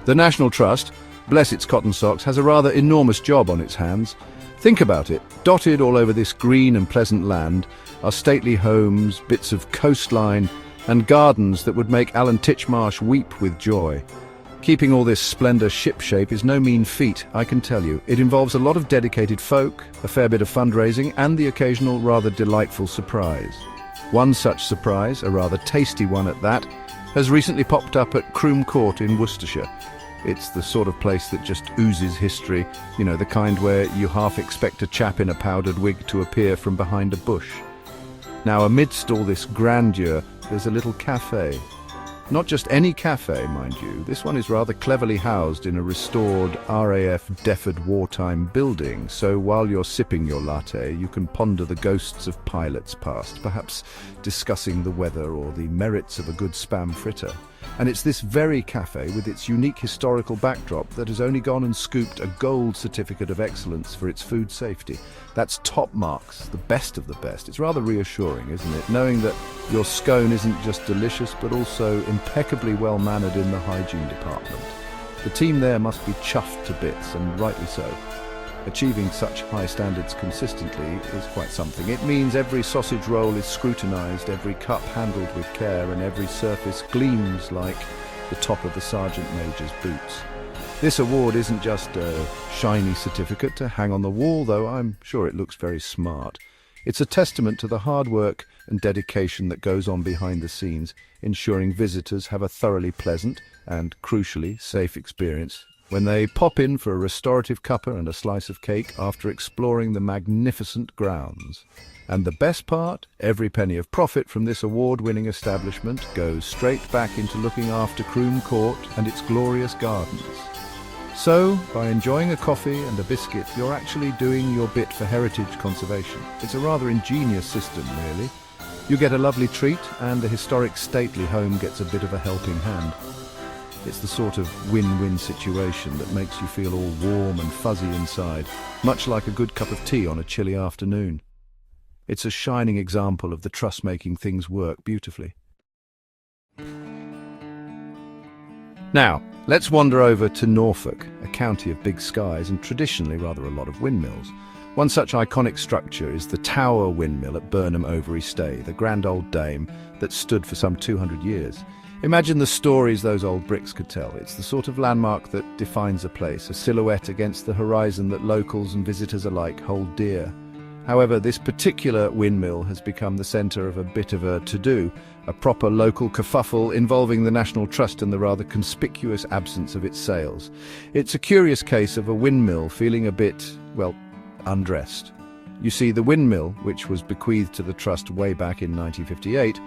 The National Trust, bless its cotton socks, has a rather enormous job on its hands. Think about it. Dotted all over this green and pleasant land are stately homes, bits of coastline, and gardens that would make Alan Titchmarsh weep with joy. Keeping all this splendour shipshape is no mean feat, I can tell you. It involves a lot of dedicated folk, a fair bit of fundraising, and the occasional rather delightful surprise. One such surprise, a rather tasty one at that, has recently popped up at Croome Court in Worcestershire. It's the sort of place that just oozes history, you know, the kind where you half expect a chap in a powdered wig to appear from behind a bush. Now, amidst all this grandeur, there's a little cafe. Not just any cafe, mind you. This one is rather cleverly housed in a restored RAF Defford wartime building, so while you're sipping your latte, you can ponder the ghosts of pilots past, perhaps discussing the weather or the merits of a good spam fritter. And it's this very cafe, with its unique historical backdrop, that has only gone and scooped a gold certificate of excellence for its food safety. That's top marks, the best of the best. It's rather reassuring, isn't it, knowing that your scone isn't just delicious, but also impeccably well-mannered in the hygiene department. The team there must be chuffed to bits, and rightly so. Achieving such high standards consistently is quite something. It means every sausage roll is scrutinised, every cup handled with care, and every surface gleams like the top of the Sergeant Major's boots. This award isn't just a shiny certificate to hang on the wall, though I'm sure it looks very smart. It's a testament to the hard work and dedication that goes on behind the scenes, ensuring visitors have a thoroughly pleasant and, crucially, safe experience when they pop in for a restorative cuppa and a slice of cake after exploring the magnificent grounds. And the best part, every penny of profit from this award-winning establishment goes straight back into looking after Croome Court and its glorious gardens. So, by enjoying a coffee and a biscuit, you're actually doing your bit for heritage conservation. It's a rather ingenious system, really. You get a lovely treat, and the historic stately home gets a bit of a helping hand. It's the sort of win-win situation that makes you feel all warm and fuzzy inside, much like a good cup of tea on a chilly afternoon. It's a shining example of the Trust making things work beautifully. Now, let's wander over to Norfolk, a county of big skies and traditionally rather a lot of windmills. One such iconic structure is the Tower Windmill at Burnham Overy Stay, the grand old dame that stood for some 200 years. Imagine the stories those old bricks could tell. It's the sort of landmark that defines a place, a silhouette against the horizon that locals and visitors alike hold dear. However, this particular windmill has become the centre of a bit of a to-do, a proper local kerfuffle involving the National Trust and the rather conspicuous absence of its sails. It's a curious case of a windmill feeling a bit, well, undressed. You see, the windmill, which was bequeathed to the Trust way back in 1958,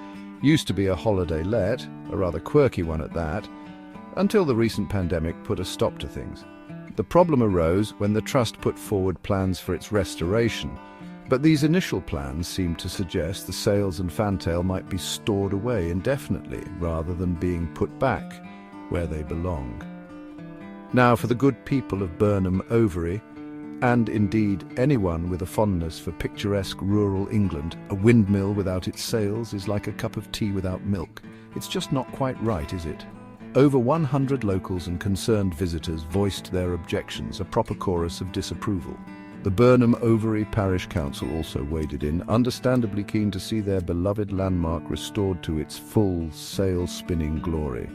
used to be a holiday let, a rather quirky one at that, until the recent pandemic put a stop to things. The problem arose when the Trust put forward plans for its restoration, but these initial plans seemed to suggest the sails and fantail might be stored away indefinitely rather than being put back where they belong. Now, for the good people of Burnham Overy, and indeed anyone with a fondness for picturesque rural England, a windmill without its sails is like a cup of tea without milk. It's just not quite right, is it? Over 100 locals and concerned visitors voiced their objections, a proper chorus of disapproval. The Burnham Overy Parish Council also waded in, understandably keen to see their beloved landmark restored to its full sail-spinning glory.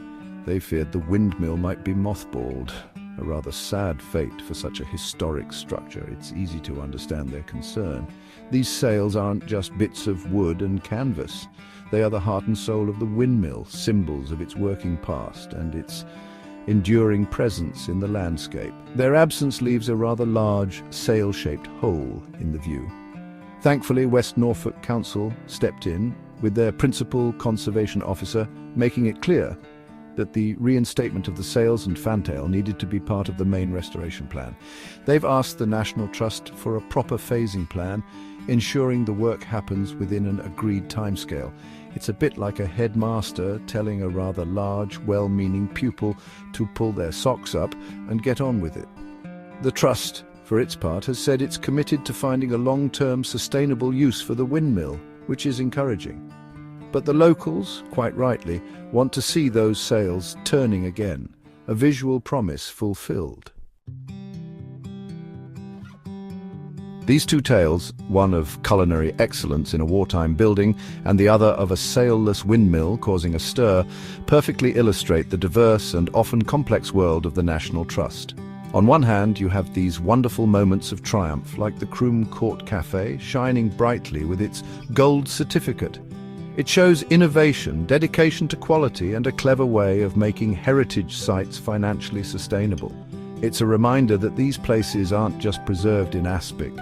They feared the windmill might be mothballed. A rather sad fate for such a historic structure. It's easy to understand their concern. These sails aren't just bits of wood and canvas. They are the heart and soul of the windmill, symbols of its working past and its enduring presence in the landscape. Their absence leaves a rather large, sail-shaped hole in the view. Thankfully, West Norfolk Council stepped in, with their principal conservation officer making it clear that the reinstatement of the sails and fantail needed to be part of the main restoration plan. They've asked the National Trust for a proper phasing plan, ensuring the work happens within an agreed timescale. It's a bit like a headmaster telling a rather large, well-meaning pupil to pull their socks up and get on with it. The Trust, for its part, has said it's committed to finding a long-term sustainable use for the windmill, which is encouraging. But the locals, quite rightly, want to see those sails turning again. a visual promise fulfilled. These two tales, one of culinary excellence in a wartime building and the other of a sailless windmill causing a stir, perfectly illustrate the diverse and often complex world of the National Trust. On one hand, you have these wonderful moments of triumph, like the Croome Court Café, shining brightly with its gold certificate. It shows innovation, dedication to quality, and a clever way of making heritage sites financially sustainable. It's a reminder that these places aren't just preserved in aspic.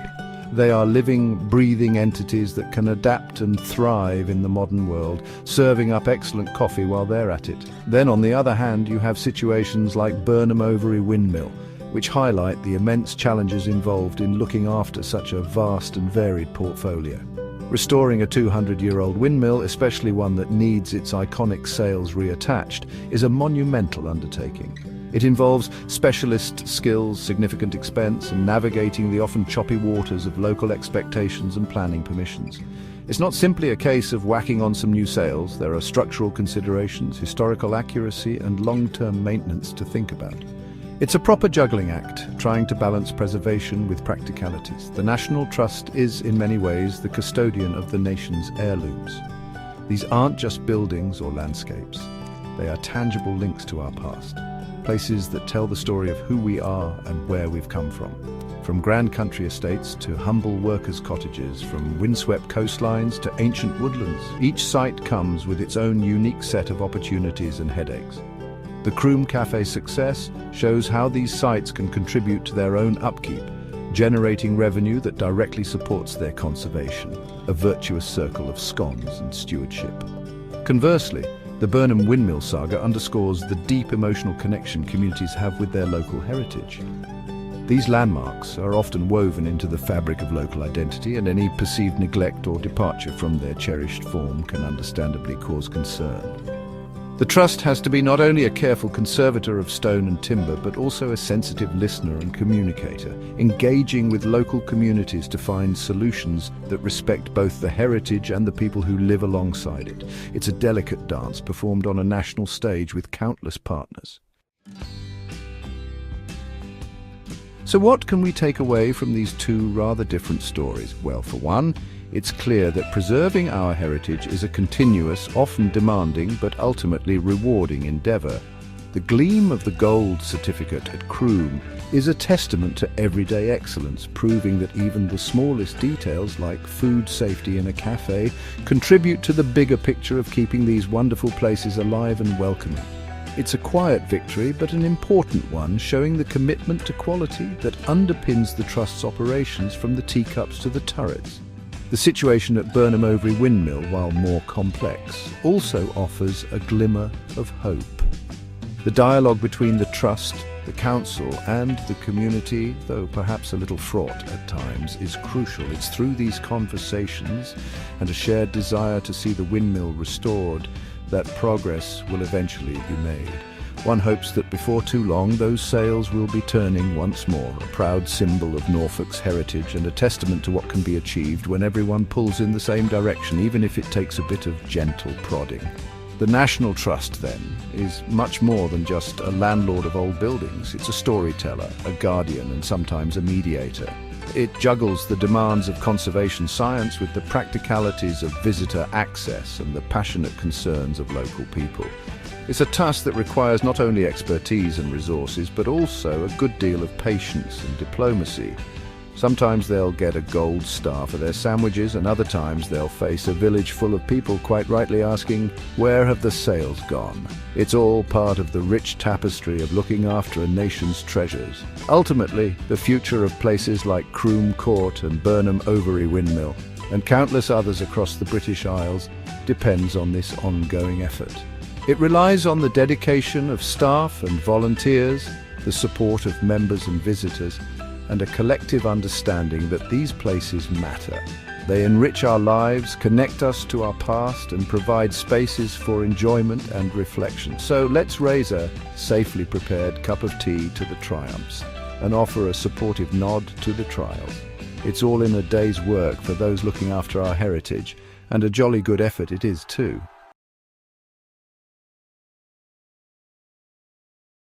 They are living, breathing entities that can adapt and thrive in the modern world, serving up excellent coffee while they're at it. Then, on the other hand, you have situations like Burnham Overy Windmill, which highlight the immense challenges involved in looking after such a vast and varied portfolio. Restoring a 200-year-old windmill, especially one that needs its iconic sails reattached, is a monumental undertaking. It involves specialist skills, significant expense, and navigating the often choppy waters of local expectations and planning permissions. It's not simply a case of whacking on some new sails. There are structural considerations, historical accuracy, and long-term maintenance to think about. It's a proper juggling act, trying to balance preservation with practicalities. The National Trust is, in many ways, the custodian of the nation's heirlooms. These aren't just buildings or landscapes. They are tangible links to our past. Places that tell the story of who we are and where we've come from. From grand country estates to humble workers' cottages, from windswept coastlines to ancient woodlands, each site comes with its own unique set of opportunities and headaches. The Croome Café's success shows how these sites can contribute to their own upkeep, generating revenue that directly supports their conservation, a virtuous circle of scones and stewardship. Conversely, the Burnham Windmill saga underscores the deep emotional connection communities have with their local heritage. These landmarks are often woven into the fabric of local identity, and any perceived neglect or departure from their cherished form can understandably cause concern. The Trust has to be not only a careful conservator of stone and timber, but also a sensitive listener and communicator, engaging with local communities to find solutions that respect both the heritage and the people who live alongside it. It's a delicate dance performed on a national stage with countless partners. So what can we take away from these two rather different stories? Well, for one, it's clear that preserving our heritage is a continuous, often demanding, but ultimately rewarding endeavour. The gleam of the gold certificate at Croome is a testament to everyday excellence, proving that even the smallest details, like food safety in a cafe, contribute to the bigger picture of keeping these wonderful places alive and welcoming. It's a quiet victory, but an important one, showing the commitment to quality that underpins the Trust's operations from the teacups to the turrets. The situation at Burnham Overy Windmill, while more complex, also offers a glimmer of hope. The dialogue between the Trust, the Council and the community, though perhaps a little fraught at times, is crucial. It's through these conversations and a shared desire to see the windmill restored that progress will eventually be made. One hopes that before too long those sails will be turning once more, a proud symbol of Norfolk's heritage and a testament to what can be achieved when everyone pulls in the same direction, even if it takes a bit of gentle prodding. The National Trust, then, is much more than just a landlord of old buildings. It's a storyteller, a guardian, and sometimes a mediator. It juggles the demands of conservation science with the practicalities of visitor access and the passionate concerns of local people. It's a task that requires not only expertise and resources, but also a good deal of patience and diplomacy. Sometimes they'll get a gold star for their sandwiches, and other times they'll face a village full of people quite rightly asking, where have the sails gone? It's all part of the rich tapestry of looking after a nation's treasures. Ultimately, the future of places like Croome Court and Burnham Overy Windmill, and countless others across the British Isles, depends on this ongoing effort. It relies on the dedication of staff and volunteers, the support of members and visitors, and a collective understanding that these places matter. They enrich our lives, connect us to our past, and provide spaces for enjoyment and reflection. So let's raise a safely prepared cup of tea to the triumphs and offer a supportive nod to the trials. It's all in a day's work for those looking after our heritage, and a jolly good effort it is too.